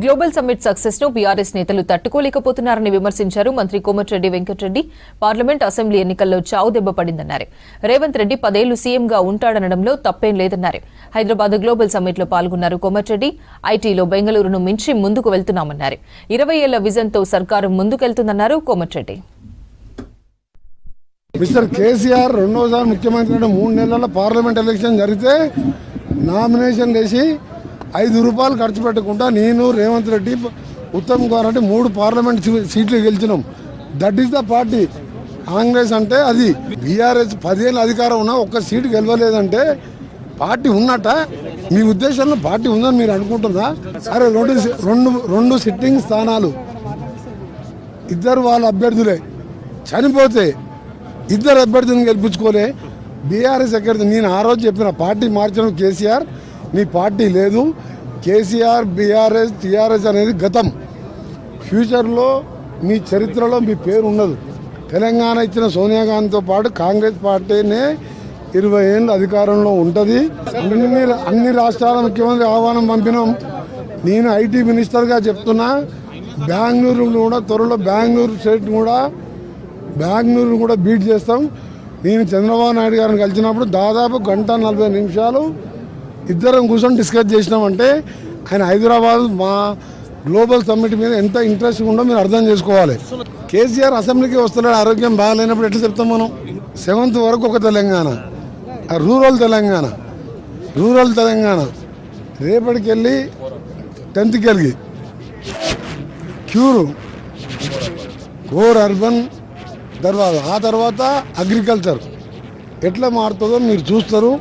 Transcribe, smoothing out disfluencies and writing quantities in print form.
Global summit success ను BRS నేతలు తట్టుకోలేకపోతున్నారని విమర్శించారు మంత్రి కోమటిరెడ్డి వెంకటరెడ్డి. పార్లమెంట్ అసెంబ్లీ ఎన్నికల్లో చావు దెబ్బ పడిందన్నారు. రేవంత్ రెడ్డి 10 ఏళ్లు సీఎంగా ఉంటాడనడంలో తప్పేం లేదన్నారు. హైదరాబాద్ గ్లోబల్ సమ్మిట్ లో పాల్గొన్నారు కోమటిరెడ్డి. ఐటీలో బెంగళూరును మించి ముందుకు వెళ్తున్నామన్నారు. 20 ఏళ్ల విజన్ తో సర్కారు ముందుకెళ్తుందన్నారు కోమటిరెడ్డి. మిస్టర్ కేసీఆర్ రెండోసారి ముఖ్యమంత్రి 3 నెలల పార్లమెంట్ ఎలక్షన్ జరిగితే నామినేషన్ వేసి 5 రూపాయలు ఖర్చు పెట్టకుండా నేను రేవంత్ రెడ్డి ఉత్తమ్ కుమార్ రెడ్డి 3 పార్లమెంట్ సీట్లు గెలిచినాం. That is the party. Congress అంటే అది. బీఆర్ఎస్ 10 ఏళ్ళ అధికారం ఉన్నా ఒక్క సీటు గెలవలేదంటే పార్టీ ఉన్నట్ట? మీ ఉద్దేశంలో పార్టీ ఉందని మీరు అనుకుంటున్నా? సరే, రెండు సిట్టింగ్ స్థానాలు ఇద్దరు వాళ్ళ అభ్యర్థులే చనిపోతే ఇద్దరు అభ్యర్థులను గెలిపించుకోలే. బీఆర్ఎస్ ఎక్కడిది? నేను ఆ రోజు చెప్పిన పార్టీ మార్చడం కేసీఆర్, నీ పార్టీ లేదు. కేసీఆర్, బీఆర్ఎస్, టీఆర్ఎస్ అనేది గతం. ఫ్యూచర్లో మీ చరిత్రలో మీ పేరు ఉండదు. తెలంగాణ ఇచ్చిన సోనియా గాంధీతో పాటు కాంగ్రెస్ పార్టీనే 20 ఏళ్ళు అధికారంలో ఉంటుంది. అన్ని రాష్ట్రాల ముఖ్యమంత్రి ఆహ్వానం పంపినాం. నేను ఐటీ మినిస్టర్గా చెప్తున్నా, బెంగళూరు కూడా త్వరలో బెంగళూరు కూడా బీట్ చేస్తాం. నేను చంద్రబాబు నాయుడు గారిని కలిసినప్పుడు దాదాపు 1:40 నిమిషాలు ఇద్దరం కూర్చొని డిస్కస్ చేసినామంటే ఆయన హైదరాబాద్ మా గ్లోబల్ సమ్మిట్ మీద ఎంత ఇంట్రెస్ట్ ఉందో మీరు అర్థం చేసుకోవాలి. కేసీఆర్ అసెంబ్లీకి వస్తున్నాడు, ఆరోగ్యం బాగాలేనప్పుడు ఎట్లా చెప్తాం మనం? 7th వరకు ఒక తెలంగాణ, రూరల్ తెలంగాణ రేపటికి వెళ్ళి 10th వెళ్ళి కోర్ అర్బన్ తర్వాత ఆ తర్వాత అగ్రికల్చర్ ఎట్లా మారుతుందో మీరు చూస్తారు.